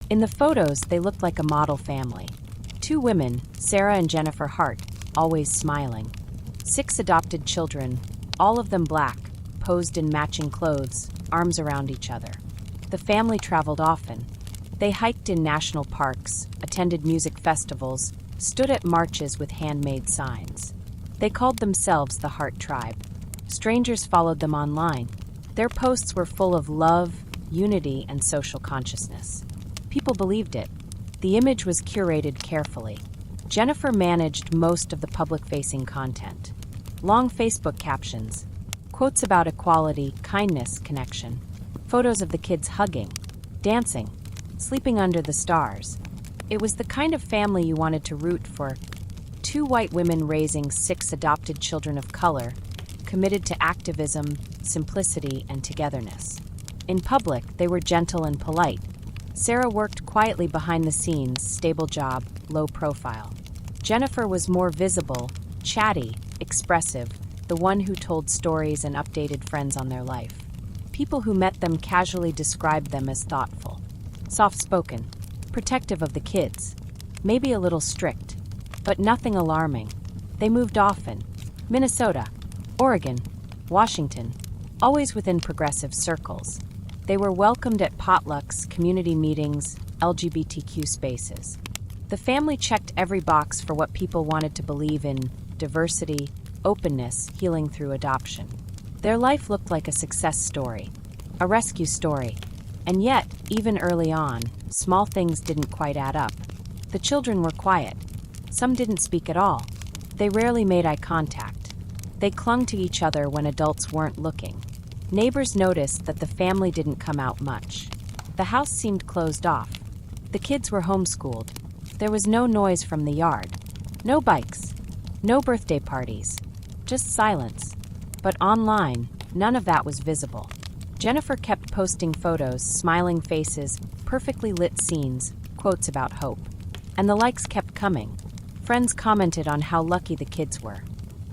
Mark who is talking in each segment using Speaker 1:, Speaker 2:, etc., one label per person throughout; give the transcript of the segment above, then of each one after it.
Speaker 1: In the photos, they looked like a model family. 2 women, Sarah and Jennifer Hart, always smiling. 6 adopted children, all of them black, posed in matching clothes, arms around each other. The family traveled often. They hiked in national parks, attended music festivals, stood at marches with handmade signs. They called themselves the Hart Tribe. Strangers followed them online. Their posts were full of love, unity, and social consciousness. People believed it. The image was curated carefully. Jennifer managed most of the public-facing content. Long Facebook captions, quotes about equality, kindness, connection, photos of the kids hugging, dancing, sleeping under the stars. It was the kind of family you wanted to root for. 2 white women raising 6 adopted children of color, committed to activism, simplicity, and togetherness. In public, they were gentle and polite. Sarah worked quietly behind the scenes, stable job, low profile. Jennifer was more visible, chatty, expressive, the one who told stories and updated friends on their life. People who met them casually described them as thoughtful, soft-spoken, protective of the kids, maybe a little strict, but nothing alarming. They moved often. Minnesota, Oregon, Washington, always within progressive circles. They were welcomed at potlucks, community meetings, LGBTQ spaces. The family checked every box for what people wanted to believe in: diversity, openness, healing through adoption. Their life looked like a success story, a rescue story. And yet, even early on, small things didn't quite add up. The children were quiet. Some didn't speak at all. They rarely made eye contact. They clung to each other when adults weren't looking. Neighbors noticed that the family didn't come out much. The house seemed closed off. The kids were homeschooled. There was no noise from the yard. No bikes. No birthday parties. Just silence. But online, none of that was visible. Jennifer kept posting photos, smiling faces, perfectly lit scenes, quotes about hope. And the likes kept coming. Friends commented on how lucky the kids were,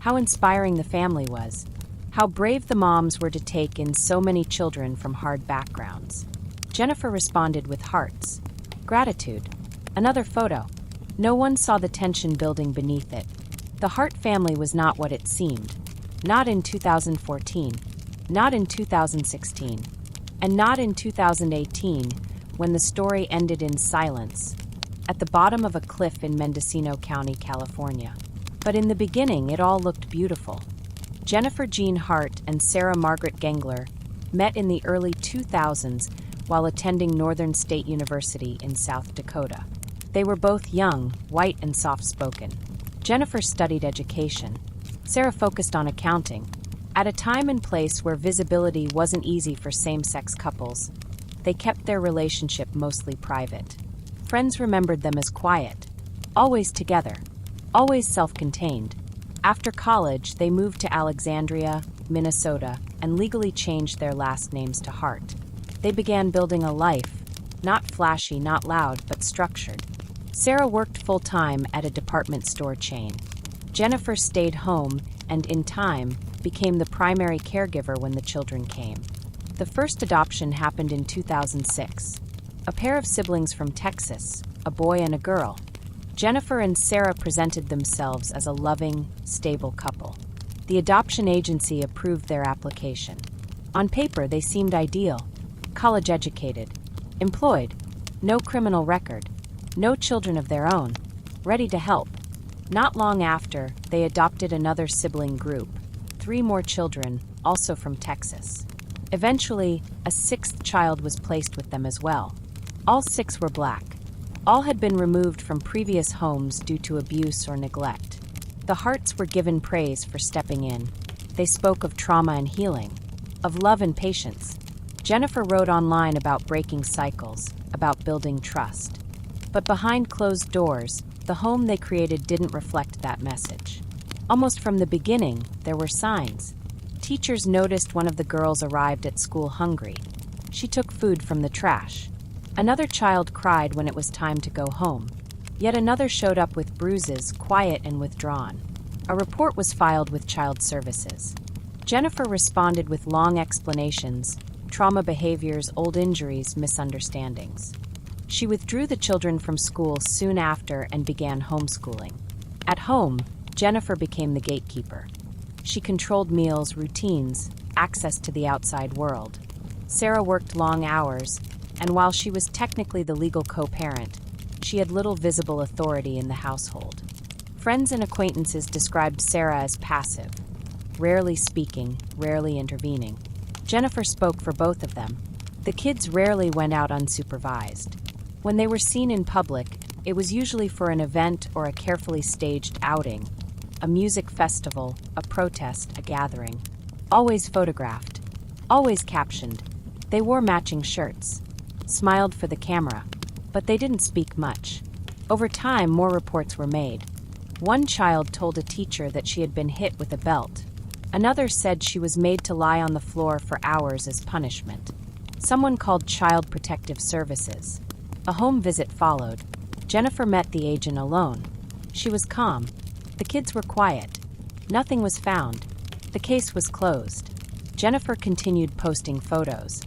Speaker 1: how inspiring the family was, how brave the moms were to take in so many children from hard backgrounds. Jennifer responded with hearts. Gratitude. Another photo. No one saw the tension building beneath it. The Hart family was not what it seemed. Not in 2014. Not in 2016. And not in 2018, when the story ended in silence, at the bottom of a cliff in Mendocino County, California. But in the beginning, it all looked beautiful. Jennifer Jean Hart and Sarah Margaret Gengler met in the early 2000s while attending Northern State University in South Dakota. They were both young, white, and soft-spoken. Jennifer studied education. Sarah focused on accounting. At a time and place where visibility wasn't easy for same-sex couples, they kept their relationship mostly private. Friends remembered them as quiet, always together, always self-contained. After college, they moved to Alexandria, Minnesota, and legally changed their last names to Hart. They began building a life, not flashy, not loud, but structured. Sarah worked full-time at a department store chain. Jennifer stayed home and, in time, became the primary caregiver when the children came. The first adoption happened in 2006. A pair of siblings from Texas, a boy and a girl. Jennifer and Sarah presented themselves as a loving, stable couple. The adoption agency approved their application. On paper, they seemed ideal. College-educated, employed, no criminal record, no children of their own, ready to help. Not long after, they adopted another sibling group, 3 more children, also from Texas. Eventually, a 6th child was placed with them as well. All 6 were black. All had been removed from previous homes due to abuse or neglect. The Harts were given praise for stepping in. They spoke of trauma and healing, of love and patience. Jennifer wrote online about breaking cycles, about building trust. But behind closed doors, the home they created didn't reflect that message. Almost from the beginning, there were signs. Teachers noticed one of the girls arrived at school hungry. She took food from the trash. Another child cried when it was time to go home. Yet another showed up with bruises, quiet and withdrawn. A report was filed with Child Services. Jennifer responded with long explanations, trauma behaviors, old injuries, misunderstandings. She withdrew the children from school soon after and began homeschooling. At home, Jennifer became the gatekeeper. She controlled meals, routines, access to the outside world. Sarah worked long hours, and while she was technically the legal co-parent, she had little visible authority in the household. Friends and acquaintances described Sarah as passive, rarely speaking, rarely intervening. Jennifer spoke for both of them. The kids rarely went out unsupervised. When they were seen in public, it was usually for an event or a carefully staged outing, a music festival, a protest, a gathering. Always photographed, always captioned. They wore matching shirts, smiled for the camera, but they didn't speak much. Over time, more reports were made. One child told a teacher that she had been hit with a belt. Another said she was made to lie on the floor for hours as punishment. Someone called Child Protective Services. A home visit followed. Jennifer met the agent alone. She was calm. The kids were quiet. Nothing was found. The case was closed. Jennifer continued posting photos.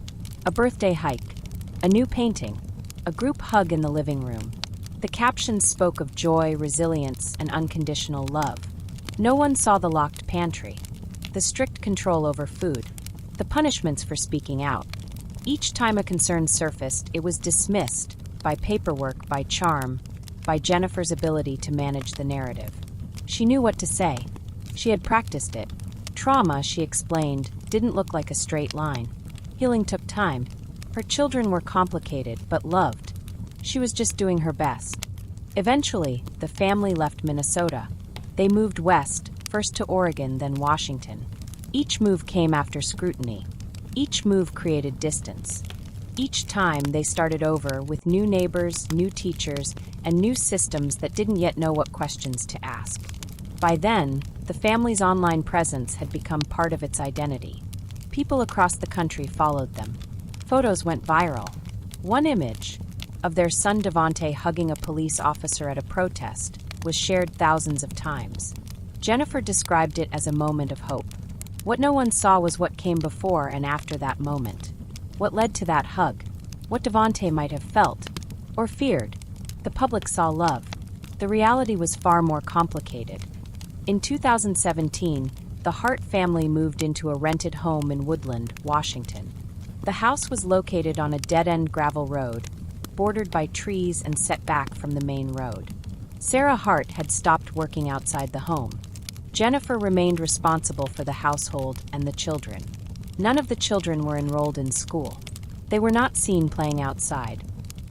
Speaker 1: A birthday hike, a new painting, a group hug in the living room. The captions spoke of joy, resilience, and unconditional love. No one saw the locked pantry, the strict control over food, the punishments for speaking out. Each time a concern surfaced, it was dismissed by paperwork, by charm, by Jennifer's ability to manage the narrative. She knew what to say. She had practiced it. Trauma, she explained, didn't look like a straight line. Healing took time. Her children were complicated, but loved. She was just doing her best. Eventually, the family left Minnesota. They moved west, first to Oregon, then Washington. Each move came after scrutiny. Each move created distance. Each time they started over with new neighbors, new teachers, and new systems that didn't yet know what questions to ask. By then, the family's online presence had become part of its identity. People across the country followed them. Photos went viral. One image, of their son Devontae hugging a police officer at a protest, was shared thousands of times. Jennifer described it as a moment of hope. What no one saw was what came before and after that moment. What led to that hug? What Devontae might have felt or feared? The public saw love. The reality was far more complicated. In 2017, the Hart family moved into a rented home in Woodland, Washington. The house was located on a dead-end gravel road, bordered by trees and set back from the main road. Sarah Hart had stopped working outside the home. Jennifer remained responsible for the household and the children. None of the children were enrolled in school. They were not seen playing outside.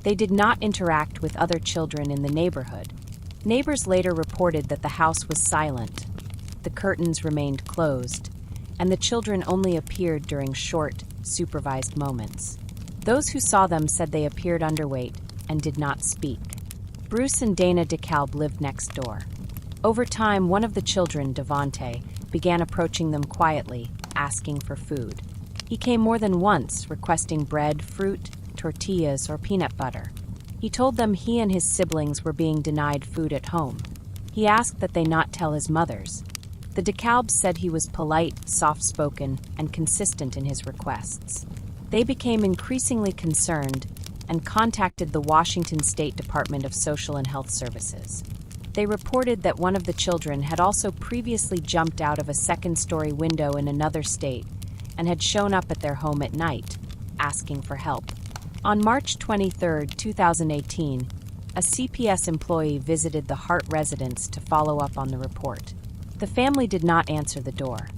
Speaker 1: They did not interact with other children in the neighborhood. Neighbors later reported that the house was silent. The curtains remained closed, and the children only appeared during short, supervised moments. Those who saw them said they appeared underweight and did not speak. Bruce and Dana DeKalb lived next door. Over time, one of the children, Devontae, began approaching them quietly, asking for food. He came more than once, requesting bread, fruit, tortillas, or peanut butter. He told them he and his siblings were being denied food at home. He asked that they not tell his mothers. The DeKalbs said he was polite, soft-spoken, and consistent in his requests. They became increasingly concerned and contacted the Washington State Department of Social and Health Services. They reported that one of the children had also previously jumped out of a second-story window in another state and had shown up at their home at night, asking for help. On March 23, 2018, a CPS employee visited the Hart residence to follow up on the report. The family did not answer the door.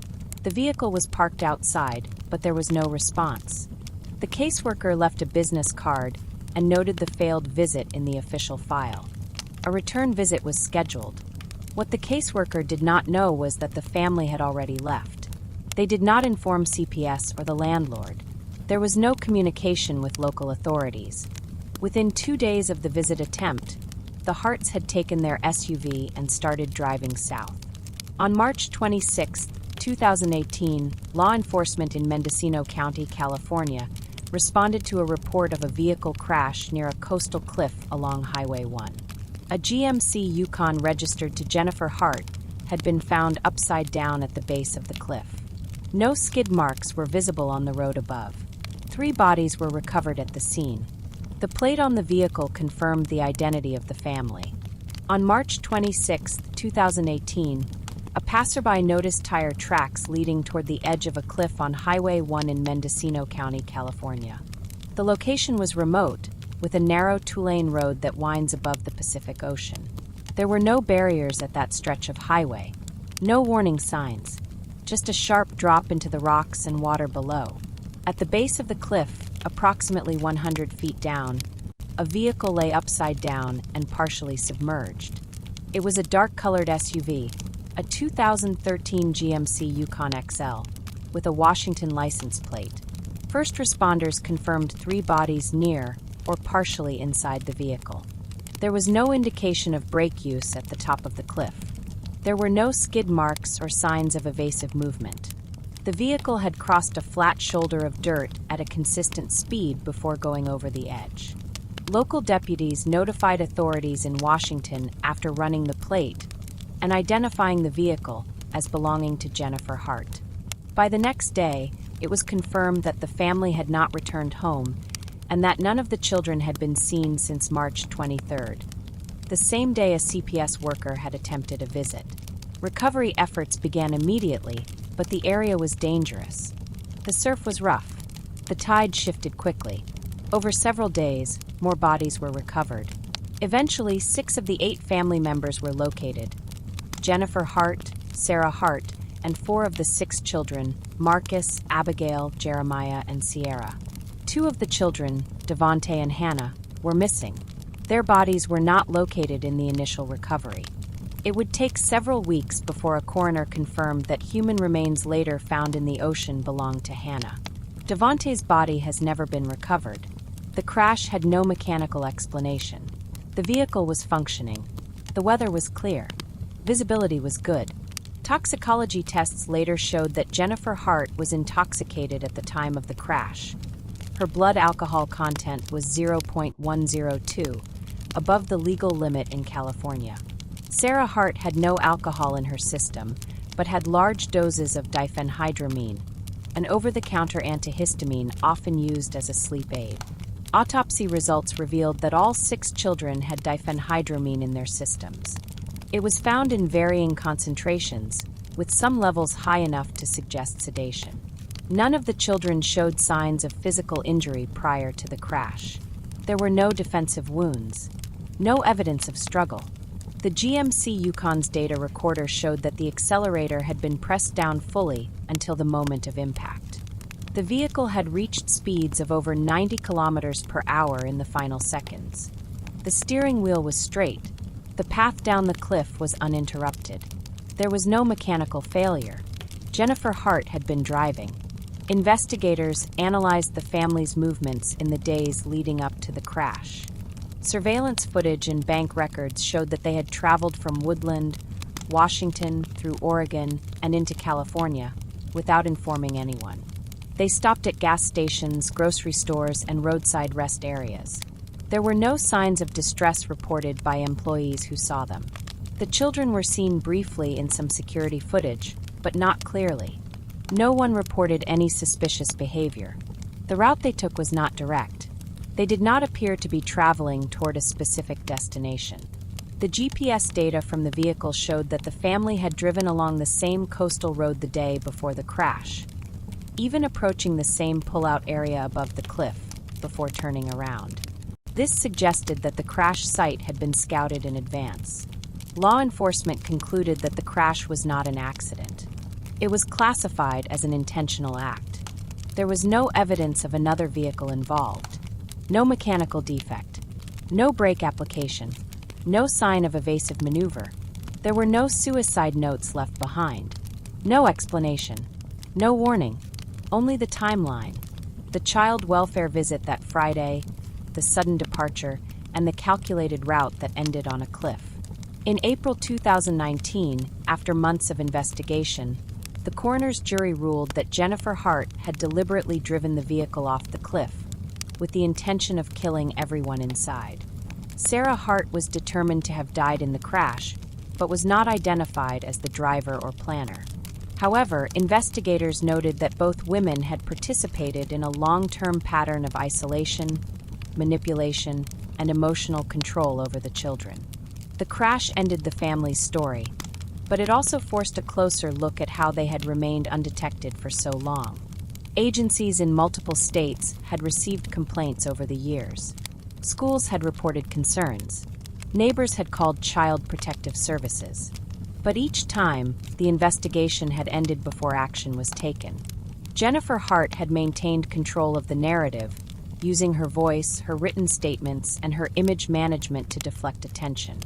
Speaker 1: The vehicle was parked outside, but there was no response. The caseworker left a business card and noted the failed visit in the official file. A return visit was scheduled. What the caseworker did not know was that the family had already left. They did not inform CPS or the landlord. There was no communication with local authorities. Within 2 days of the visit attempt, the Harts had taken their SUV and started driving south. On March 26, 2018, law enforcement in Mendocino County, California, responded to a report of a vehicle crash near a coastal cliff along Highway 1. A GMC Yukon registered to Jennifer Hart had been found upside down at the base of the cliff. No skid marks were visible on the road above. 3 bodies were recovered at the scene. The plate on the vehicle confirmed the identity of the family. On March 26, 2018, a passerby noticed tire tracks leading toward the edge of a cliff on Highway 1 in Mendocino County, California. The location was remote, with a narrow two-lane road that winds above the Pacific Ocean. There were no barriers at that stretch of highway, no warning signs, just a sharp drop into the rocks and water below. At the base of the cliff, approximately 100 feet down, a vehicle lay upside down and partially submerged. It was a dark-colored SUV, a 2013 GMC Yukon XL, with a Washington license plate. First responders confirmed 3 bodies near or partially inside the vehicle. There was no indication of brake use at the top of the cliff. There were no skid marks or signs of evasive movement. The vehicle had crossed a flat shoulder of dirt at a consistent speed before going over the edge. Local deputies notified authorities in Washington after running the plate and identifying the vehicle as belonging to Jennifer Hart. By the next day, it was confirmed that the family had not returned home and that none of the children had been seen since March 23rd. The same day, a CPS worker had attempted a visit. Recovery efforts began immediately, but the area was dangerous. The surf was rough. The tide shifted quickly. Over several days, more bodies were recovered. Eventually, 6 of the 8 family members were located: Jennifer Hart, Sarah Hart, and 4 of the 6 children, Marcus, Abigail, Jeremiah, and Sierra. 2 of the children, Devontae and Hannah, were missing. Their bodies were not located in the initial recovery. It would take several weeks before a coroner confirmed that human remains later found in the ocean belonged to Hannah. Devontae's body has never been recovered. The crash had no mechanical explanation. The vehicle was functioning. The weather was clear. Visibility was good. Toxicology tests later showed that Jennifer Hart was intoxicated at the time of the crash. Her blood alcohol content was 0.102, above the legal limit in California. Sarah Hart had no alcohol in her system, but had large doses of diphenhydramine, an over-the-counter antihistamine often used as a sleep aid. Autopsy results revealed that all 6 children had diphenhydramine in their systems. It was found in varying concentrations, with some levels high enough to suggest sedation. None of the children showed signs of physical injury prior to the crash. There were no defensive wounds, no evidence of struggle. The GMC Yukon's data recorder showed that the accelerator had been pressed down fully until the moment of impact. The vehicle had reached speeds of over 90 kilometers per hour in the final seconds. The steering wheel was straight. The path down the cliff was uninterrupted. There was no mechanical failure. Jennifer Hart had been driving. Investigators analyzed the family's movements in the days leading up to the crash. Surveillance footage and bank records showed that they had traveled from Woodland, Washington, through Oregon, and into California without informing anyone. They stopped at gas stations, grocery stores, and roadside rest areas. There were no signs of distress reported by employees who saw them. The children were seen briefly in some security footage, but not clearly. No one reported any suspicious behavior. The route they took was not direct. They did not appear to be traveling toward a specific destination. The GPS data from the vehicle showed that the family had driven along the same coastal road the day before the crash, even approaching the same pull-out area above the cliff before turning around. This suggested that the crash site had been scouted in advance. Law enforcement concluded that the crash was not an accident. It was classified as an intentional act. There was no evidence of another vehicle involved, no mechanical defect, no brake application, no sign of evasive maneuver. There were no suicide notes left behind, no explanation, no warning, only the timeline: the child welfare visit that Friday, the sudden departure, and the calculated route that ended on a cliff. In April 2019, after months of investigation, the coroner's jury ruled that Jennifer Hart had deliberately driven the vehicle off the cliff, with the intention of killing everyone inside. Sarah Hart was determined to have died in the crash, but was not identified as the driver or planner. However, investigators noted that both women had participated in a long-term pattern of isolation, manipulation, and emotional control over the children. The crash ended the family's story, but it also forced a closer look at how they had remained undetected for so long. Agencies in multiple states had received complaints over the years. Schools had reported concerns. Neighbors had called Child Protective Services. But each time, the investigation had ended before action was taken. Jennifer Hart had maintained control of the narrative, using her voice, her written statements, and her image management to deflect attention.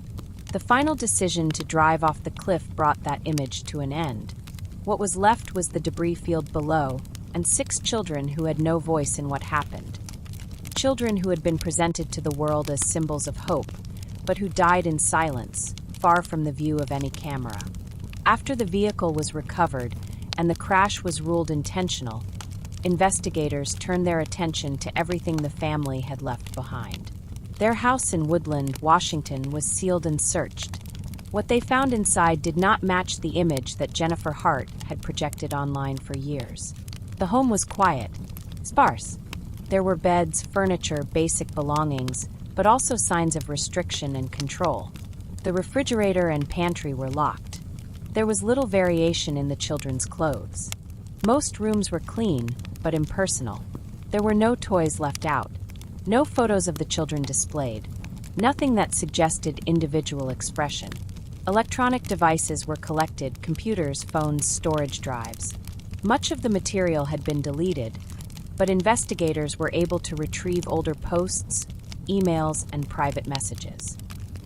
Speaker 1: The final decision to drive off the cliff brought that image to an end. What was left was the debris field below, and 6 children who had no voice in what happened. Children who had been presented to the world as symbols of hope, but who died in silence, far from the view of any camera. After the vehicle was recovered and the crash was ruled intentional, investigators turned their attention to everything the family had left behind. Their house in Woodland, Washington, was sealed and searched. What they found inside did not match the image that Jennifer Hart had projected online for years. The home was quiet, sparse. There were beds, furniture, basic belongings, but also signs of restriction and control. The refrigerator and pantry were locked. There was little variation in the children's clothes. Most rooms were clean, but impersonal. There were no toys left out, no photos of the children displayed, nothing that suggested individual expression. Electronic devices were collected: computers, phones, storage drives. Much of the material had been deleted, but investigators were able to retrieve older posts, emails, and private messages.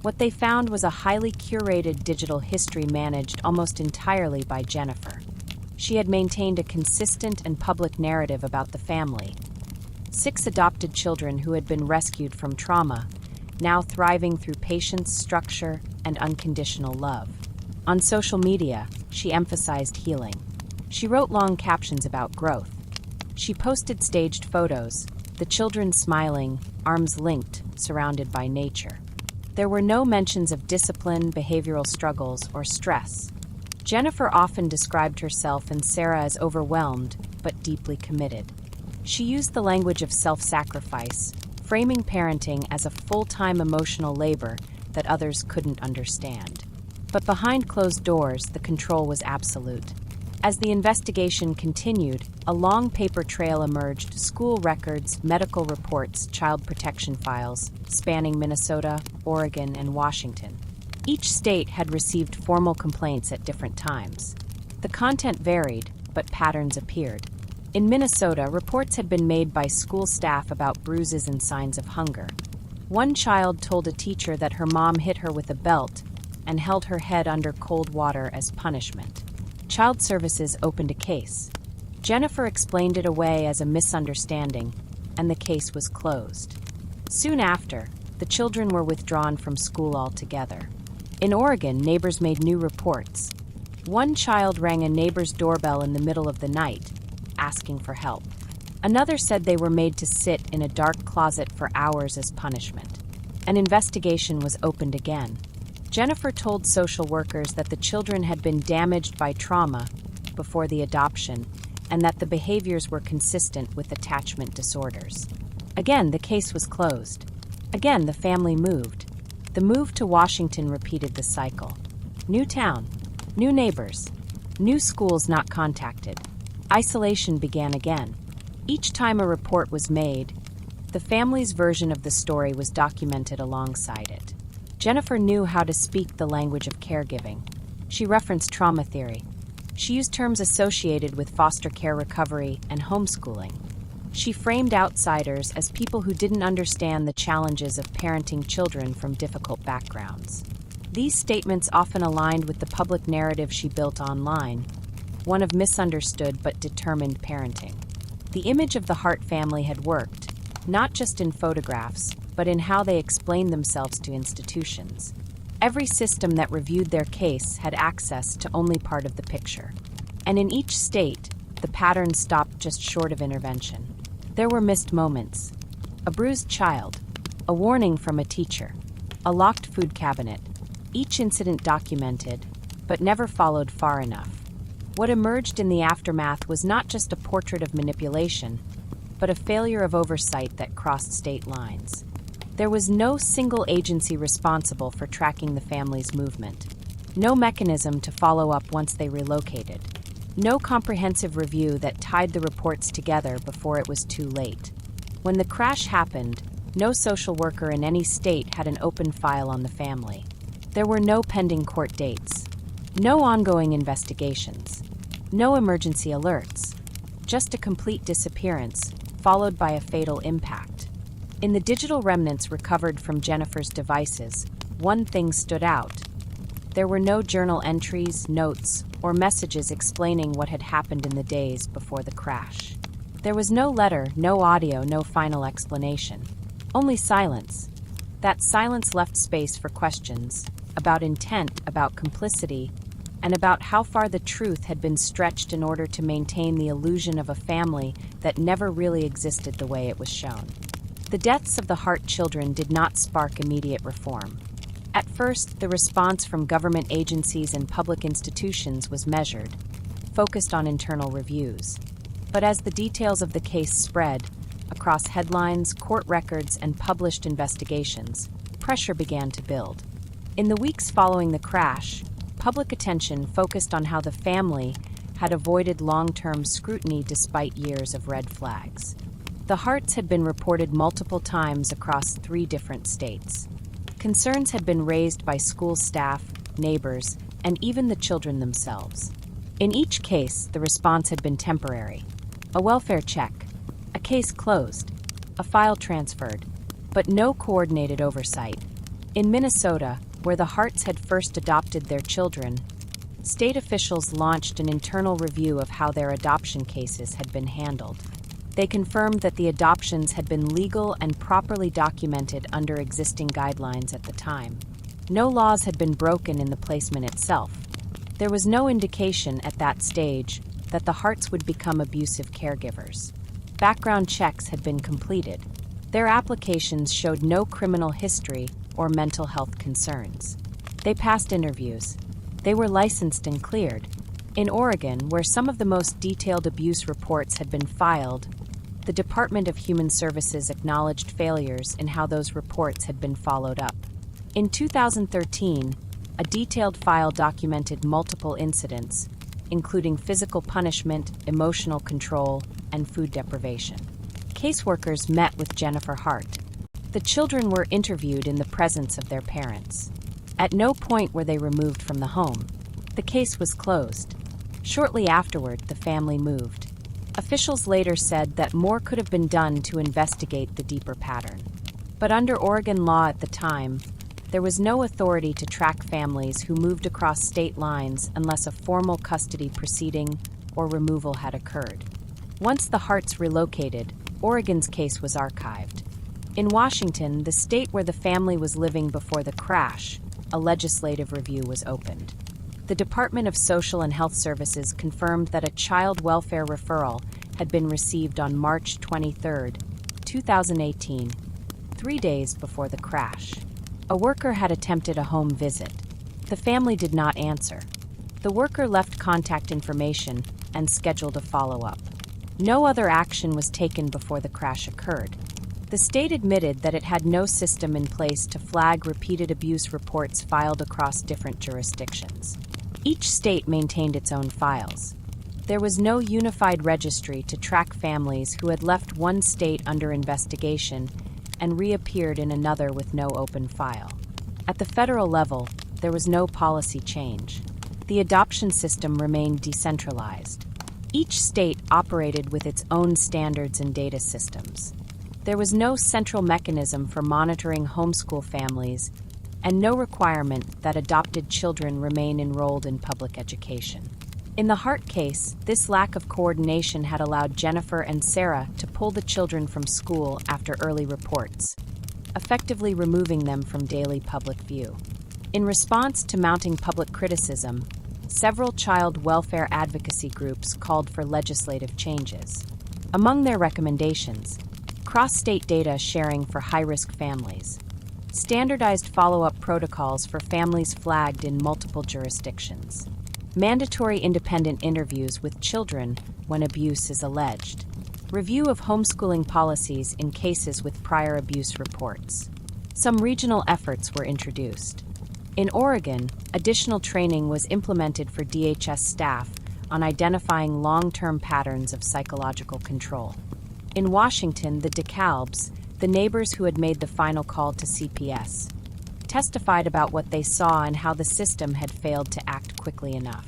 Speaker 1: What they found was a highly curated digital history managed almost entirely by Jennifer. She had maintained a consistent and public narrative about the family. 6 adopted children who had been rescued from trauma, now thriving through patience, structure, and unconditional love. On social media, she emphasized healing. She wrote long captions about growth. She posted staged photos, the children smiling, arms linked, surrounded by nature. There were no mentions of discipline, behavioral struggles, or stress. Jennifer often described herself and Sarah as overwhelmed, but deeply committed. She used the language of self-sacrifice, framing parenting as a full-time emotional labor that others couldn't understand. But behind closed doors, the control was absolute. As the investigation continued, a long paper trail emerged: school records, medical reports, child protection files, spanning Minnesota, Oregon, and Washington. Each state had received formal complaints at different times. The content varied, but patterns appeared. In Minnesota, reports had been made by school staff about bruises and signs of hunger. One child told a teacher that her mom hit her with a belt and held her head under cold water as punishment. Child Services opened a case. Jennifer explained it away as a misunderstanding, and the case was closed. Soon after, the children were withdrawn from school altogether. In Oregon, neighbors made new reports. One child rang a neighbor's doorbell in the middle of the night, asking for help. Another said they were made to sit in a dark closet for hours as punishment. An investigation was opened again. Jennifer told social workers that the children had been damaged by trauma before the adoption, and that the behaviors were consistent with attachment disorders. Again, the case was closed. Again, the family moved. The move to Washington repeated the cycle. New town, new neighbors, new schools not contacted. Isolation began again. Each time a report was made, the family's version of the story was documented alongside it. Jennifer knew how to speak the language of caregiving. She referenced trauma theory. She used terms associated with foster care recovery and homeschooling. She framed outsiders as people who didn't understand the challenges of parenting children from difficult backgrounds. These statements often aligned with the public narrative she built online, one of misunderstood but determined parenting. The image of the Hart family had worked, not just in photographs, but in how they explained themselves to institutions. Every system that reviewed their case had access to only part of the picture. And in each state, the pattern stopped just short of intervention. There were missed moments: a bruised child, a warning from a teacher, a locked food cabinet. Each incident documented, but never followed far enough. What emerged in the aftermath was not just a portrait of manipulation, but a failure of oversight that crossed state lines. There was no single agency responsible for tracking the family's movement, no mechanism to follow up once they relocated, no comprehensive review that tied the reports together before it was too late. When the crash happened, no social worker in any state had an open file on the family. There were no pending court dates, no ongoing investigations, no emergency alerts, just a complete disappearance, followed by a fatal impact. In the digital remnants recovered from Jennifer's devices, one thing stood out. There were no journal entries, notes, or messages explaining what had happened in the days before the crash. There was no letter, no audio, no final explanation. Only silence. That silence left space for questions about intent, about complicity, and about how far the truth had been stretched in order to maintain the illusion of a family that never really existed the way it was shown. The deaths of the Hart children did not spark immediate reform. At first, the response from government agencies and public institutions was measured, focused on internal reviews. But as the details of the case spread, across headlines, court records, and published investigations, pressure began to build. In the weeks following the crash, public attention focused on how the family had avoided long-term scrutiny despite years of red flags. The Harts had been reported multiple times across 3 different states. Concerns had been raised by school staff, neighbors, and even the children themselves. In each case, the response had been temporary. A welfare check, a case closed, a file transferred, but no coordinated oversight. In Minnesota, where the Harts had first adopted their children, state officials launched an internal review of how their adoption cases had been handled. They confirmed that the adoptions had been legal and properly documented under existing guidelines at the time. No laws had been broken in the placement itself. There was no indication at that stage that the Harts would become abusive caregivers. Background checks had been completed. Their applications showed no criminal history or mental health concerns. They passed interviews. They were licensed and cleared. In Oregon, where some of the most detailed abuse reports had been filed, the Department of Human Services acknowledged failures in how those reports had been followed up. In 2013, a detailed file documented multiple incidents, including physical punishment, emotional control, and food deprivation. Caseworkers met with Jennifer Hart. The children were interviewed in the presence of their parents. At no point were they removed from the home. The case was closed. Shortly afterward, the family moved. Officials later said that more could have been done to investigate the deeper pattern. But under Oregon law at the time, there was no authority to track families who moved across state lines unless a formal custody proceeding or removal had occurred. Once the Harts relocated, Oregon's case was archived. In Washington, the state where the family was living before the crash, a legislative review was opened. The Department of Social and Health Services confirmed that a child welfare referral had been received on March 23, 2018, 3 days before the crash. A worker had attempted a home visit. The family did not answer. The worker left contact information and scheduled a follow-up. No other action was taken before the crash occurred. The state admitted that it had no system in place to flag repeated abuse reports filed across different jurisdictions. Each state maintained its own files. There was no unified registry to track families who had left one state under investigation and reappeared in another with no open file. At the federal level, there was no policy change. The adoption system remained decentralized. Each state operated with its own standards and data systems. There was no central mechanism for monitoring homeschool families and no requirement that adopted children remain enrolled in public education. In the Hart case, this lack of coordination had allowed Jennifer and Sarah to pull the children from school after early reports, effectively removing them from daily public view. In response to mounting public criticism, several child welfare advocacy groups called for legislative changes. Among their recommendations, cross-state data sharing for high-risk families, standardized follow-up protocols for families flagged in multiple jurisdictions, mandatory independent interviews with children when abuse is alleged, Review of homeschooling policies in cases with prior abuse reports. Some regional efforts were introduced. In Oregon, additional training was implemented for DHS staff on identifying long-term patterns of psychological control. In Washington, the DeKalbs, the neighbors who had made the final call to CPS, testified about what they saw and how the system had failed to act quickly enough.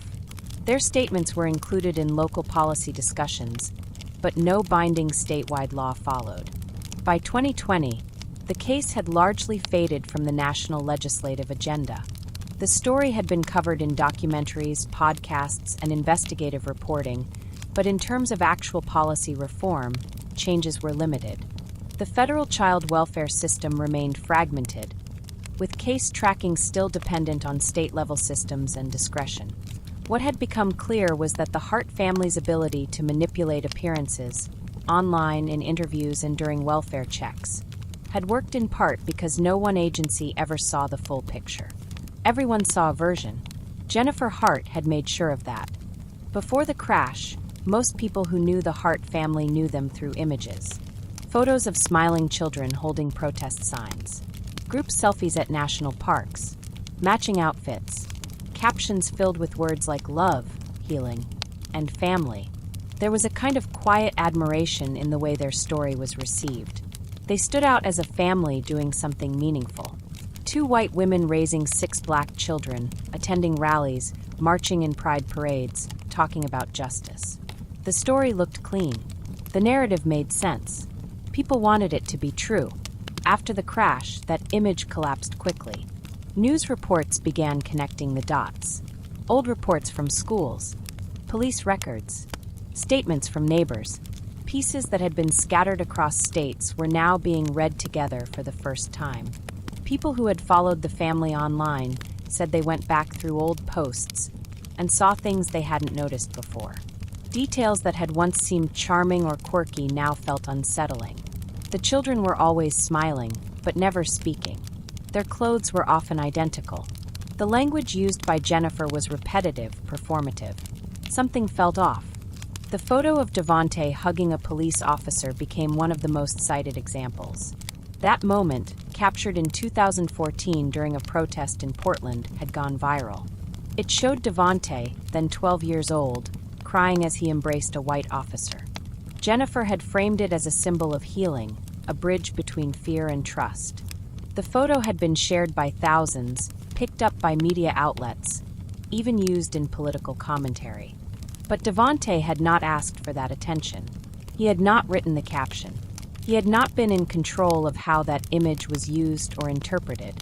Speaker 1: Their statements were included in local policy discussions, but no binding statewide law followed. By 2020, the case had largely faded from the national legislative agenda. The story had been covered in documentaries, podcasts, and investigative reporting, but in terms of actual policy reform, changes were limited. The federal child welfare system remained fragmented, with case tracking still dependent on state-level systems and discretion. What had become clear was that the Hart family's ability to manipulate appearances, online, in interviews, and during welfare checks, had worked in part because no one agency ever saw the full picture. Everyone saw a version. Jennifer Hart had made sure of that. Before the crash, most people who knew the Hart family knew them through images. Photos of smiling children holding protest signs, group selfies at national parks, matching outfits, captions filled with words like love, healing, and family. There was a kind of quiet admiration in the way their story was received. They stood out as a family doing something meaningful. 2 white women raising 6 black children, attending rallies, marching in pride parades, talking about justice. The story looked clean. The narrative made sense. People wanted it to be true. After the crash, that image collapsed quickly. News reports began connecting the dots. Old reports from schools, police records, statements from neighbors. Pieces that had been scattered across states were now being read together for the first time. People who had followed the family online said they went back through old posts and saw things they hadn't noticed before. Details that had once seemed charming or quirky now felt unsettling. The children were always smiling, but never speaking. Their clothes were often identical. The language used by Jennifer was repetitive, performative. Something felt off. The photo of Devontae hugging a police officer became one of the most cited examples. That moment, captured in 2014 during a protest in Portland, had gone viral. It showed Devontae, then 12 years old, crying as he embraced a white officer. Jennifer had framed it as a symbol of healing, a bridge between fear and trust. The photo had been shared by thousands, picked up by media outlets, even used in political commentary. But Devontae had not asked for that attention. He had not written the caption. He had not been in control of how that image was used or interpreted.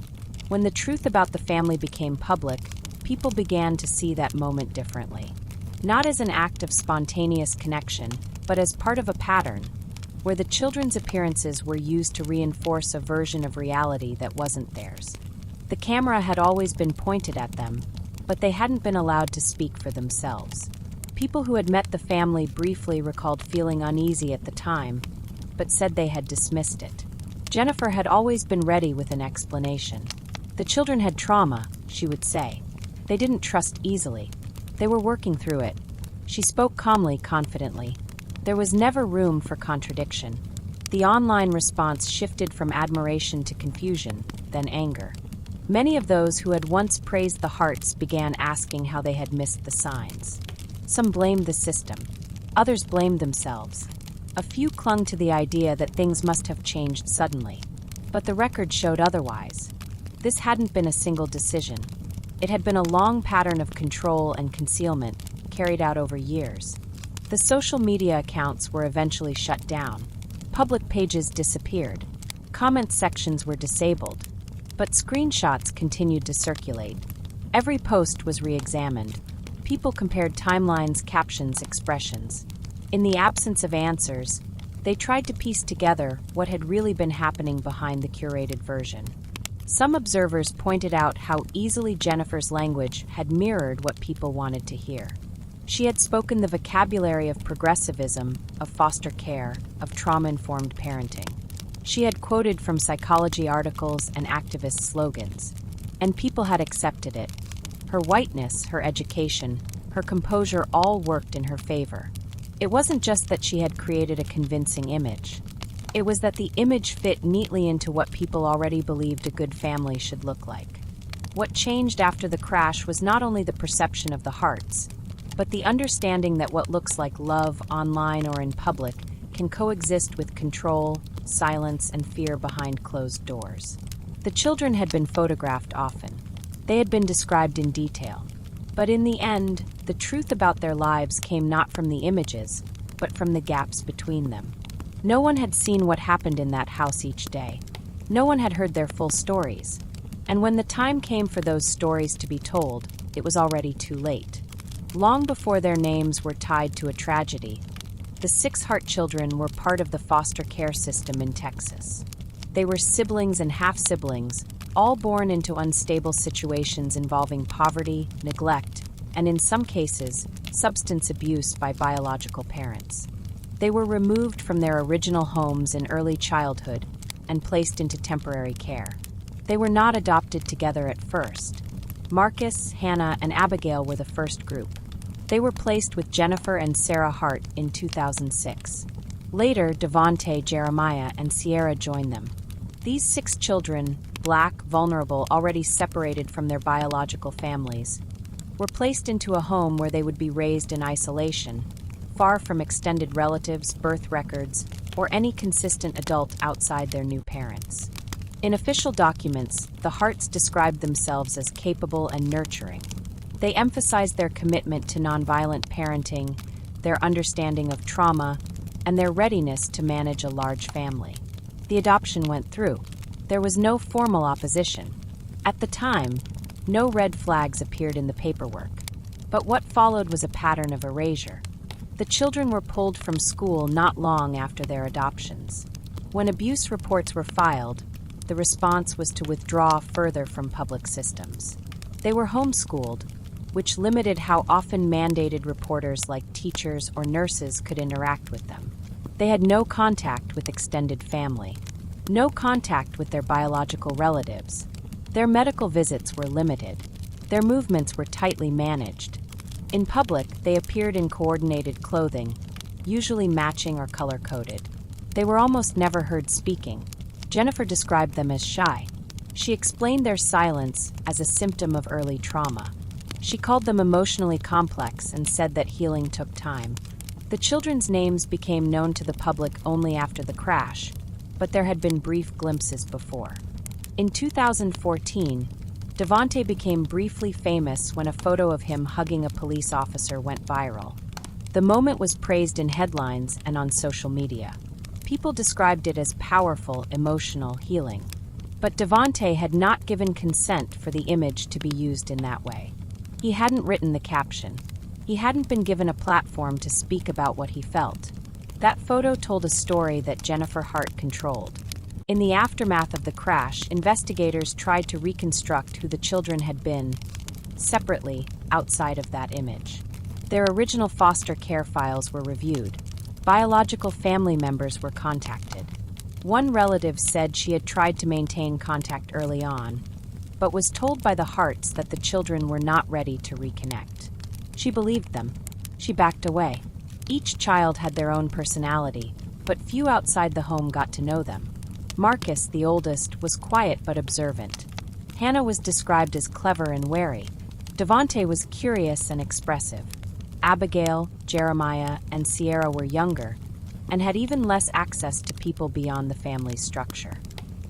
Speaker 1: When the truth about the family became public, people began to see that moment differently. Not as an act of spontaneous connection, but as part of a pattern, where the children's appearances were used to reinforce a version of reality that wasn't theirs. The camera had always been pointed at them, but they hadn't been allowed to speak for themselves. People who had met the family briefly recalled feeling uneasy at the time, but said they had dismissed it. Jennifer had always been ready with an explanation. The children had trauma, she would say. They didn't trust easily. They were working through it. She spoke calmly, confidently. There was never room for contradiction. The online response shifted from admiration to confusion, then anger. Many of those who had once praised the Harts began asking how they had missed the signs. Some blamed the system. Others blamed themselves. A few clung to the idea that things must have changed suddenly. But the record showed otherwise. This hadn't been a single decision. It had been a long pattern of control and concealment, carried out over years. The social media accounts were eventually shut down. Public pages disappeared. Comment sections were disabled. But screenshots continued to circulate. Every post was re-examined. People compared timelines, captions, expressions. In the absence of answers, they tried to piece together what had really been happening behind the curated version. Some observers pointed out how easily Jennifer's language had mirrored what people wanted to hear. She had spoken the vocabulary of progressivism, of foster care, of trauma-informed parenting. She had quoted from psychology articles and activist slogans, and people had accepted it. Her whiteness, her education, her composure all worked in her favor. It wasn't just that she had created a convincing image. It was that the image fit neatly into what people already believed a good family should look like. What changed after the crash was not only the perception of the Harts, but the understanding that what looks like love online or in public can coexist with control, silence, and fear behind closed doors. The children had been photographed often. They had been described in detail. But in the end, the truth about their lives came not from the images, but from the gaps between them. No one had seen what happened in that house each day. No one had heard their full stories. And when the time came for those stories to be told, it was already too late. Long before their names were tied to a tragedy, the 6 Hart children were part of the foster care system in Texas. They were siblings and half-siblings, all born into unstable situations involving poverty, neglect, and in some cases, substance abuse by biological parents. They were removed from their original homes in early childhood and placed into temporary care. They were not adopted together at first. Marcus, Hannah, and Abigail were the first group. They were placed with Jennifer and Sarah Hart in 2006. Later, Devontae, Jeremiah, and Sierra joined them. These 6 children, Black, vulnerable, already separated from their biological families, were placed into a home where they would be raised in isolation, far from extended relatives, birth records, or any consistent adult outside their new parents. In official documents, the Harts described themselves as capable and nurturing. They emphasized their commitment to nonviolent parenting, their understanding of trauma, and their readiness to manage a large family. The adoption went through. There was no formal opposition. At the time, no red flags appeared in the paperwork. But what followed was a pattern of erasure. The children were pulled from school not long after their adoptions. When abuse reports were filed, the response was to withdraw further from public systems. They were homeschooled, which limited how often mandated reporters like teachers or nurses could interact with them. They had no contact with extended family, no contact with their biological relatives. Their medical visits were limited. Their movements were tightly managed. In public, they appeared in coordinated clothing, usually matching or color-coded. They were almost never heard speaking. Jennifer described them as shy. She explained their silence as a symptom of early trauma. She called them emotionally complex and said that healing took time. The children's names became known to the public only after the crash, but there had been brief glimpses before. In 2014, Devontae became briefly famous when a photo of him hugging a police officer went viral. The moment was praised in headlines and on social media. People described it as powerful, emotional, healing. But Devontae had not given consent for the image to be used in that way. He hadn't written the caption. He hadn't been given a platform to speak about what he felt. That photo told a story that Jennifer Hart controlled. In the aftermath of the crash, investigators tried to reconstruct who the children had been, separately, outside of that image. Their original foster care files were reviewed. Biological family members were contacted. One relative said she had tried to maintain contact early on, but was told by the Harts that the children were not ready to reconnect. She believed them. She backed away. Each child had their own personality, but few outside the home got to know them. Marcus, the oldest, was quiet but observant. Hannah was described as clever and wary. Devontae was curious and expressive. Abigail, Jeremiah, and Sierra were younger, and had even less access to people beyond the family's structure.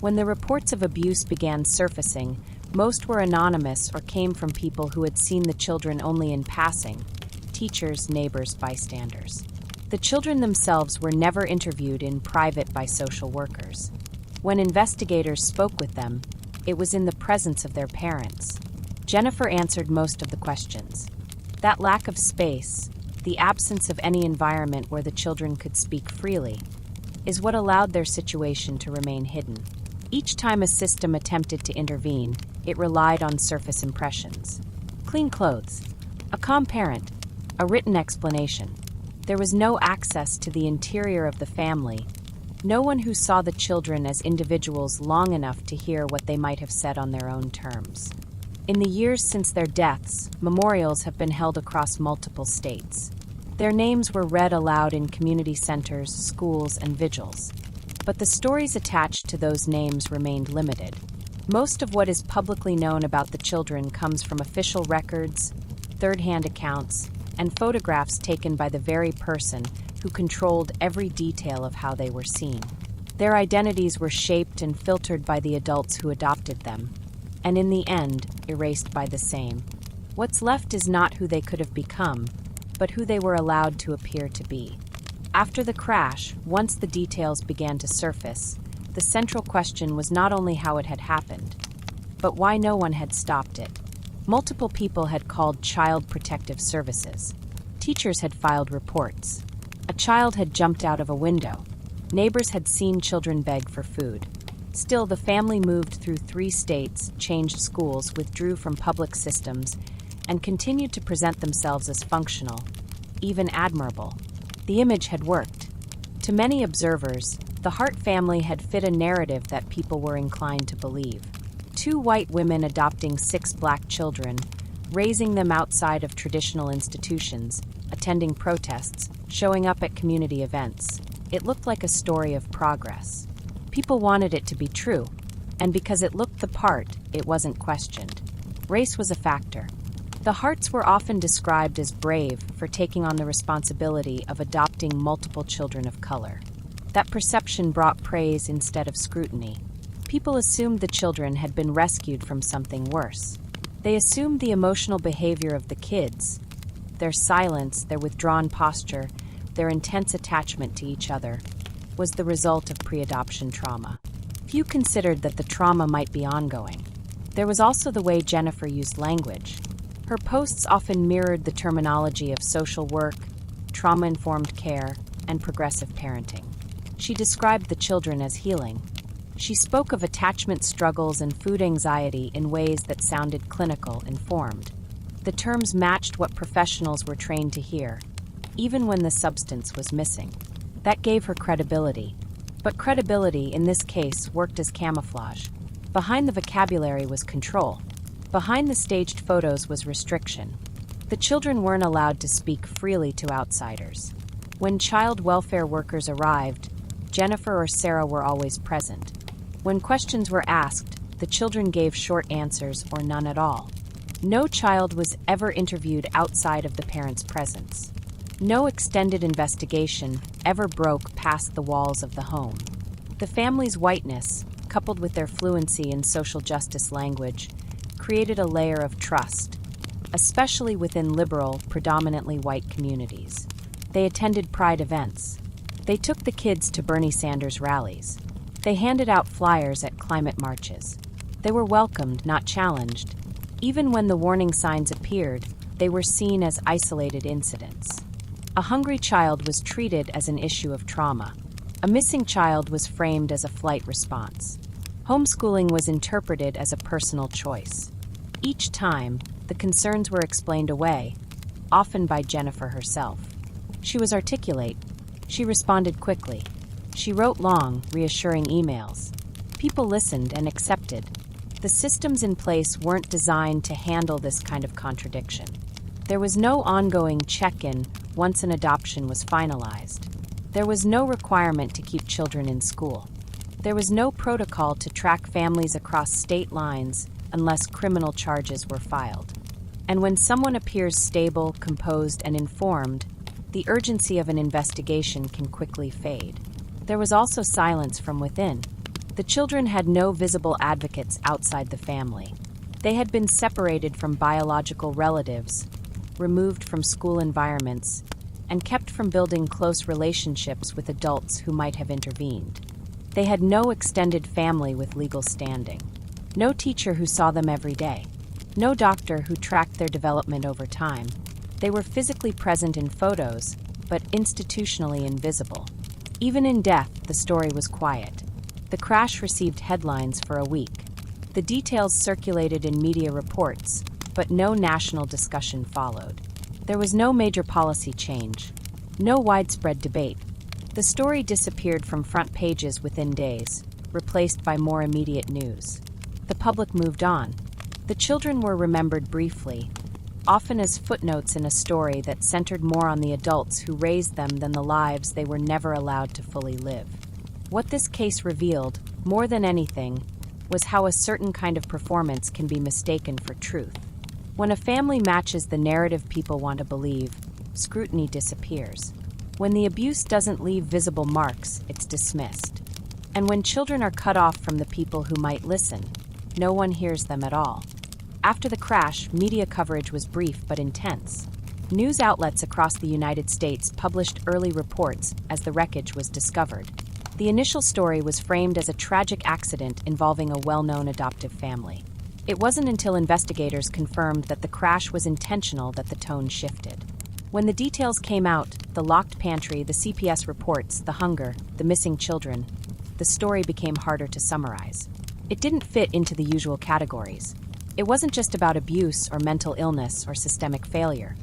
Speaker 1: When the reports of abuse began surfacing, most were anonymous or came from people who had seen the children only in passing: teachers, neighbors, bystanders. The children themselves were never interviewed in private by social workers. When investigators spoke with them, it was in the presence of their parents. Jennifer answered most of the questions. That lack of space, the absence of any environment where the children could speak freely, is what allowed their situation to remain hidden. Each time a system attempted to intervene, it relied on surface impressions. Clean clothes, a calm parent, a written explanation. There was no access to the interior of the family, no one who saw the children as individuals long enough to hear what they might have said on their own terms. In the years since their deaths, memorials have been held across multiple states. Their names were read aloud in community centers, schools, and vigils. But the stories attached to those names remained limited. Most of what is publicly known about the children comes from official records, third-hand accounts, and photographs taken by the very person who controlled every detail of how they were seen. Their identities were shaped and filtered by the adults who adopted them, and in the end, erased by the same. What's left is not who they could have become, but who they were allowed to appear to be. After the crash, once the details began to surface, the central question was not only how it had happened, but why no one had stopped it. Multiple people had called Child Protective Services. Teachers had filed reports. A child had jumped out of a window. Neighbors had seen children beg for food. Still, the family moved through 3 states, changed schools, withdrew from public systems, and continued to present themselves as functional, even admirable. The image had worked. To many observers, the Hart family had fit a narrative that people were inclined to believe. 2 white women adopting 6 black children, raising them outside of traditional institutions, attending protests, showing up at community events. It looked like a story of progress. People wanted it to be true, and because it looked the part, it wasn't questioned. Race was a factor. The Harts were often described as brave for taking on the responsibility of adopting multiple children of color. That perception brought praise instead of scrutiny. People assumed the children had been rescued from something worse. They assumed the emotional behavior of the kids, their silence, their withdrawn posture, their intense attachment to each other, was the result of pre-adoption trauma. Few considered that the trauma might be ongoing. There was also the way Jennifer used language. Her posts often mirrored the terminology of social work, trauma-informed care, and progressive parenting. She described the children as healing. She spoke of attachment struggles and food anxiety in ways that sounded clinical, informed. The terms matched what professionals were trained to hear, even when the substance was missing. That gave her credibility. But credibility, in this case, worked as camouflage. Behind the vocabulary was control. Behind the staged photos was restriction. The children weren't allowed to speak freely to outsiders. When child welfare workers arrived, Jennifer or Sarah were always present. When questions were asked, the children gave short answers or none at all. No child was ever interviewed outside of the parents' presence. No extended investigation ever broke past the walls of the home. The family's whiteness, coupled with their fluency in social justice language, created a layer of trust, especially within liberal, predominantly white communities. They attended pride events. They took the kids to Bernie Sanders rallies. They handed out flyers at climate marches. They were welcomed, not challenged. Even when the warning signs appeared, they were seen as isolated incidents. A hungry child was treated as an issue of trauma. A missing child was framed as a flight response. Homeschooling was interpreted as a personal choice. Each time, the concerns were explained away, often by Jennifer herself. She was articulate. She responded quickly. She wrote long, reassuring emails. People listened and accepted. The systems in place weren't designed to handle this kind of contradiction. There was no ongoing check-in once an adoption was finalized. There was no requirement to keep children in school. There was no protocol to track families across state lines unless criminal charges were filed. And when someone appears stable, composed, and informed, the urgency of an investigation can quickly fade. There was also silence from within. The children had no visible advocates outside the family. They had been separated from biological relatives, removed from school environments, and kept from building close relationships with adults who might have intervened. They had no extended family with legal standing. No teacher who saw them every day. No doctor who tracked their development over time. They were physically present in photos, but institutionally invisible. Even in death, the story was quiet. The crash received headlines for a week. The details circulated in media reports, but no national discussion followed. There was no major policy change. No widespread debate. The story disappeared from front pages within days, replaced by more immediate news. The public moved on. The children were remembered briefly, often as footnotes in a story that centered more on the adults who raised them than the lives they were never allowed to fully live. What this case revealed, more than anything, was how a certain kind of performance can be mistaken for truth. When a family matches the narrative people want to believe, scrutiny disappears. When the abuse doesn't leave visible marks, it's dismissed. And when children are cut off from the people who might listen, no one hears them at all. After the crash, media coverage was brief but intense. News outlets across the United States published early reports as the wreckage was discovered. The initial story was framed as a tragic accident involving a well-known adoptive family. It wasn't until investigators confirmed that the crash was intentional that the tone shifted. When the details came out, the locked pantry, the CPS reports, the hunger, the missing children, the story became harder to summarize. It didn't fit into the usual categories. It wasn't just about abuse or mental illness or systemic failure.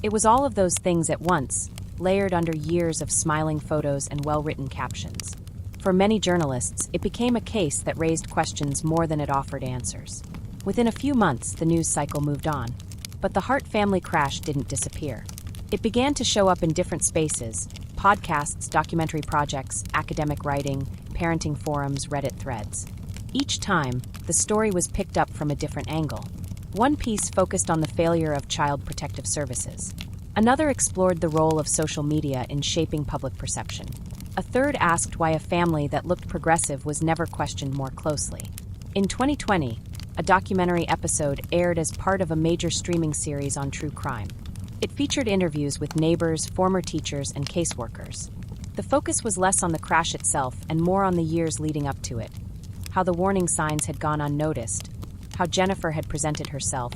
Speaker 1: It was all of those things at once, layered under years of smiling photos and well-written captions. For many journalists, it became a case that raised questions more than it offered answers. Within a few months, the news cycle moved on. But the Hart family crash didn't disappear. It began to show up in different spaces: podcasts, documentary projects, academic writing, parenting forums, Reddit threads. Each time, the story was picked up from a different angle. One piece focused on the failure of child protective services. Another explored the role of social media in shaping public perception. A third asked why a family that looked progressive was never questioned more closely. In 2020, a documentary episode aired as part of a major streaming series on true crime. It featured interviews with neighbors, former teachers, and caseworkers. The focus was less on the crash itself and more on the years leading up to it. How the warning signs had gone unnoticed, how Jennifer had presented herself,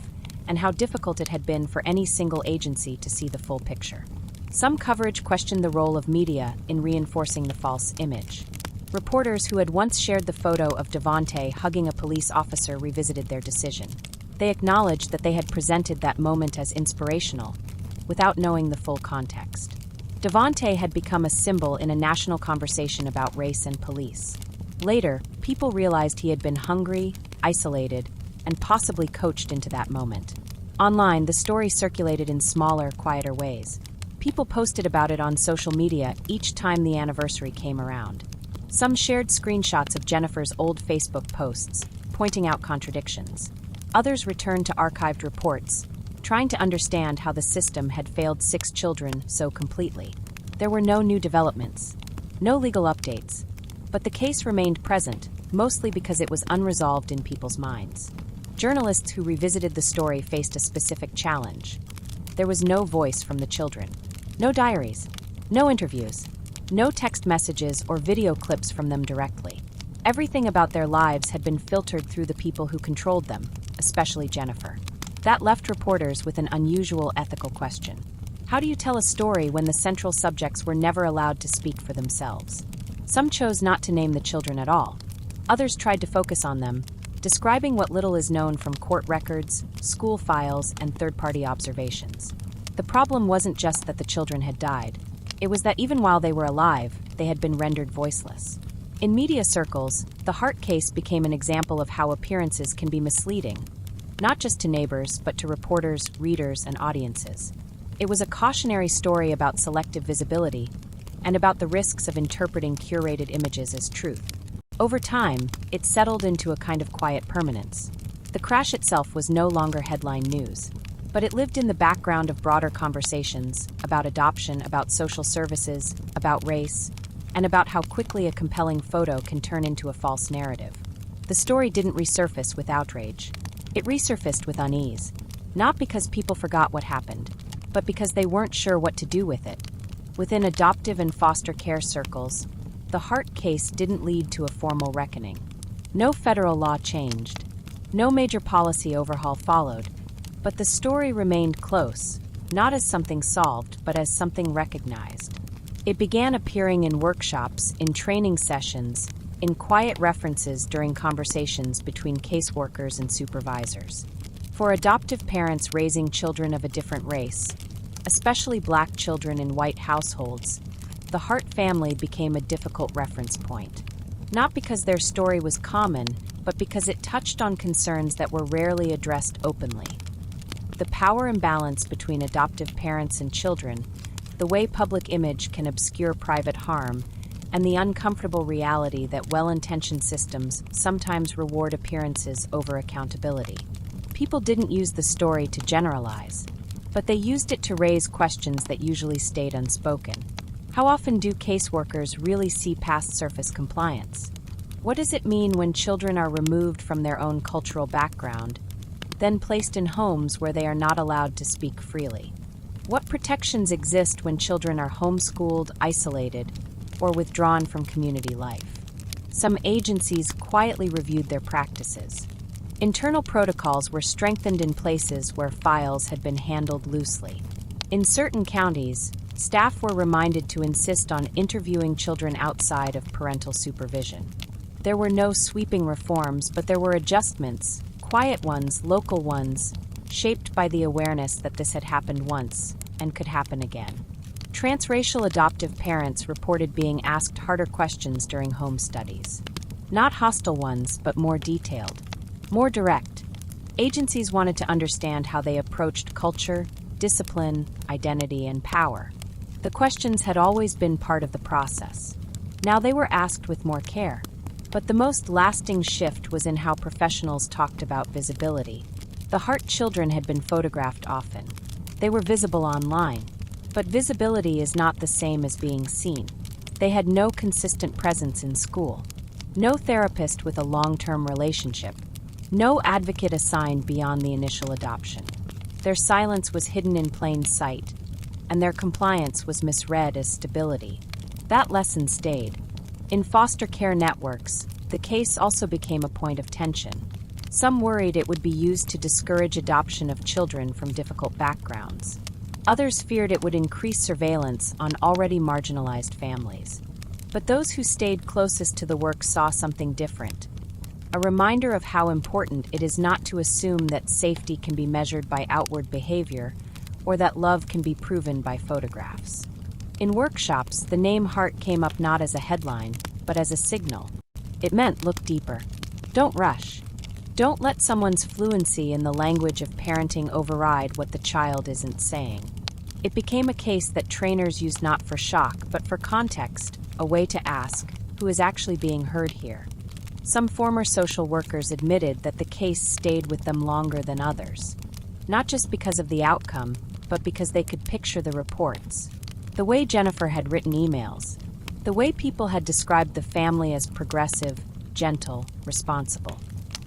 Speaker 1: and how difficult it had been for any single agency to see the full picture. Some coverage questioned the role of media in reinforcing the false image. Reporters who had once shared the photo of Devontae hugging a police officer revisited their decision. They acknowledged that they had presented that moment as inspirational, without knowing the full context. Devontae had become a symbol in a national conversation about race and police. Later, people realized he had been hungry, isolated, and possibly coached into that moment. Online, the story circulated in smaller, quieter ways. People posted about it on social media each time the anniversary came around. Some shared screenshots of Jennifer's old Facebook posts, pointing out contradictions. Others returned to archived reports, trying to understand how the system had failed 6 children so completely. There were no new developments, no legal updates, but the case remained present, mostly because it was unresolved in people's minds. Journalists who revisited the story faced a specific challenge. There was no voice from the children, no diaries, no interviews, no text messages or video clips from them directly. Everything about their lives had been filtered through the people who controlled them, especially Jennifer. That left reporters with an unusual ethical question. How do you tell a story when the central subjects were never allowed to speak for themselves? Some chose not to name the children at all. Others tried to focus on them, describing what little is known from court records, school files, and third-party observations. The problem wasn't just that the children had died. It was that even while they were alive, they had been rendered voiceless. In media circles, the Hart case became an example of how appearances can be misleading, not just to neighbors, but to reporters, readers, and audiences. It was a cautionary story about selective visibility and about the risks of interpreting curated images as truth. Over time, it settled into a kind of quiet permanence. The crash itself was no longer headline news, but it lived in the background of broader conversations about adoption, about social services, about race, and about how quickly a compelling photo can turn into a false narrative. The story didn't resurface with outrage. It resurfaced with unease, not because people forgot what happened, but because they weren't sure what to do with it. Within adoptive and foster care circles, the Hart case didn't lead to a formal reckoning. No federal law changed. No major policy overhaul followed, but the story remained close, not as something solved, but as something recognized. It began appearing in workshops, in training sessions, in quiet references during conversations between caseworkers and supervisors. For adoptive parents raising children of a different race, especially Black children in white households, the Hart family became a difficult reference point. Not because their story was common, but because it touched on concerns that were rarely addressed openly. the power imbalance between adoptive parents and children, the way public image can obscure private harm, and the uncomfortable reality that well-intentioned systems sometimes reward appearances over accountability. People didn't use the story to generalize, but they used it to raise questions that usually stayed unspoken. How often do caseworkers really see past surface compliance? What does it mean when children are removed from their own cultural background, then placed in homes where they are not allowed to speak freely? What protections exist when children are homeschooled, isolated, or withdrawn from community life? Some agencies quietly reviewed their practices. Internal protocols were strengthened in places where files had been handled loosely. In certain counties, staff were reminded to insist on interviewing children outside of parental supervision. There were no sweeping reforms, but there were adjustments, quiet ones, local ones, shaped by the awareness that this had happened once and could happen again. Transracial adoptive parents reported being asked harder questions during home studies. Not hostile ones, but more detailed. More direct. Agencies wanted to understand how they approached culture, discipline, identity, and power. The questions had always been part of the process. Now they were asked with more care. But the most lasting shift was in how professionals talked about visibility. The Hart children had been photographed often. They were visible online. But visibility is not the same as being seen. They had no consistent presence in school. No therapist with a long-term relationship. No advocate assigned beyond the initial adoption. Their silence was hidden in plain sight, and their compliance was misread as stability. That lesson stayed. In foster care networks, the case also became a point of tension. Some worried it would be used to discourage adoption of children from difficult backgrounds. Others feared it would increase surveillance on already marginalized families. But those who stayed closest to the work saw something different. A reminder of how important it is not to assume that safety can be measured by outward behavior or that love can be proven by photographs. In workshops, the name Hart came up not as a headline, but as a signal. It meant look deeper. Don't rush. Don't let someone's fluency in the language of parenting override what the child isn't saying. It became a case that trainers used not for shock, but for context, a way to ask, who is actually being heard here? Some former social workers admitted that the case stayed with them longer than others. Not just because of the outcome, but because they could picture the reports. The way Jennifer had written emails. The way people had described the family as progressive, gentle, responsible.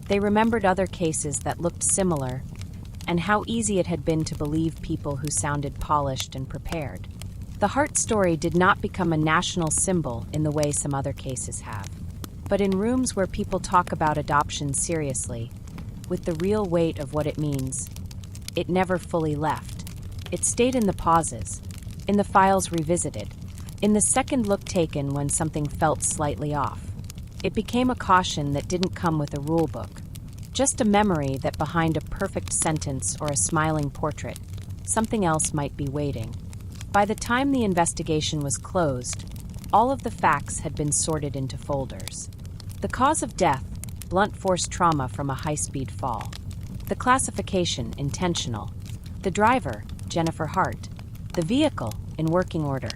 Speaker 1: They remembered other cases that looked similar, and how easy it had been to believe people who sounded polished and prepared. The Hart story did not become a national symbol in the way some other cases have. But in rooms where people talk about adoption seriously, with the real weight of what it means, it never fully left. It stayed in the pauses, in the files revisited, in the second look taken when something felt slightly off. It became a caution that didn't come with a rule book, just a memory that behind a perfect sentence or a smiling portrait, something else might be waiting. By the time the investigation was closed, all of the facts had been sorted into folders. The cause of death, blunt force trauma from a high-speed fall. The classification, intentional. The driver, Jennifer Hart. The vehicle, in working order.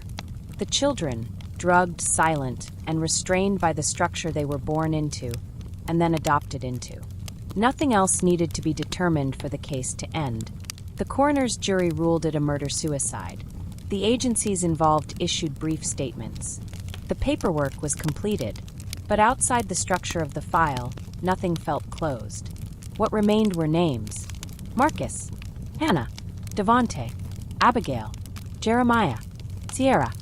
Speaker 1: The children, drugged, silent, and restrained by the structure they were born into, and then adopted into. Nothing else needed to be determined for the case to end. The coroner's jury ruled it a murder-suicide. The agencies involved issued brief statements. The paperwork was completed, but outside the structure of the file, nothing felt closed. What remained were names. Marcus, Hannah, Devonte, Abigail, Jeremiah, Sierra.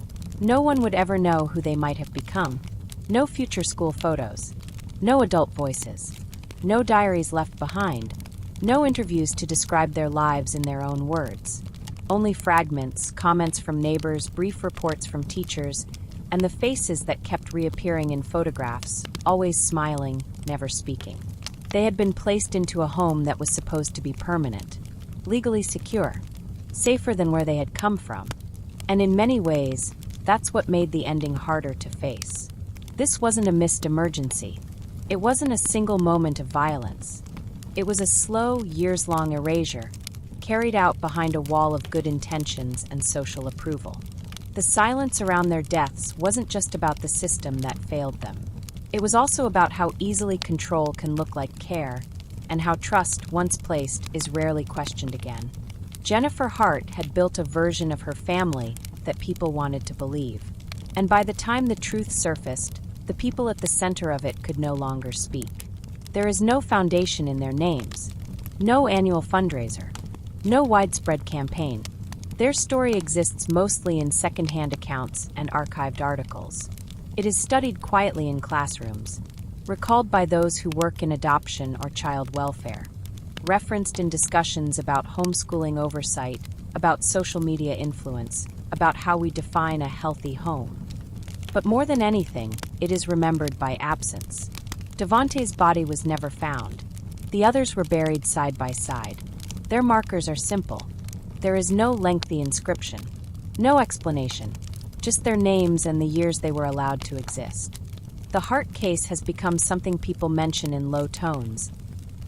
Speaker 1: No one would ever know who they might have become. No future school photos. No adult voices. No diaries left behind. No interviews to describe their lives in their own words. Only fragments, comments from neighbors, brief reports from teachers, and the faces that kept reappearing in photographs, always smiling, never speaking. They had been placed into a home that was supposed to be permanent, legally secure, safer than where they had come from. And in many ways, that's what made the ending harder to face. This wasn't a missed emergency. It wasn't a single moment of violence. It was a slow, years-long erasure, carried out behind a wall of good intentions and social approval. The silence around their deaths wasn't just about the system that failed them. It was also about how easily control can look like care, and how trust, once placed, is rarely questioned again. Jennifer Hart had built a version of her family that people wanted to believe. And by the time the truth surfaced, the people at the center of it could no longer speak. There is no foundation in their names, no annual fundraiser, no widespread campaign. Their story exists mostly in secondhand accounts and archived articles. It is studied quietly in classrooms, recalled by those who work in adoption or child welfare, referenced in discussions about homeschooling oversight, about social media influence, about how we define a healthy home. But more than anything, it is remembered by absence. Devontae's body was never found. The others were buried side by side. Their markers are simple. There is no lengthy inscription, no explanation, just their names and the years they were allowed to exist. The Hart case has become something people mention in low tones.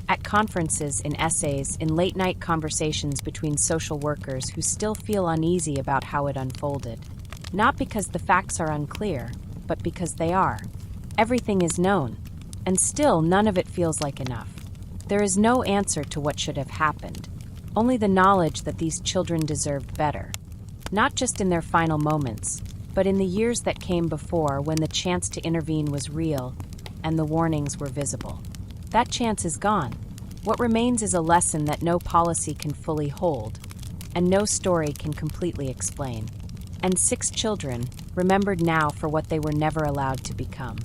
Speaker 1: At conferences, in essays, in late-night conversations between social workers who still feel uneasy about how it unfolded. Not because the facts are unclear, but because they are. Everything is known, and still none of it feels like enough. There is no answer to what should have happened, only the knowledge that these children deserved better. Not just in their final moments, but in the years that came before, when the chance to intervene was real and the warnings were visible. That chance is gone. What remains is a lesson that no policy can fully hold, and no story can completely explain. And 6 children, remembered now for what they were never allowed to become.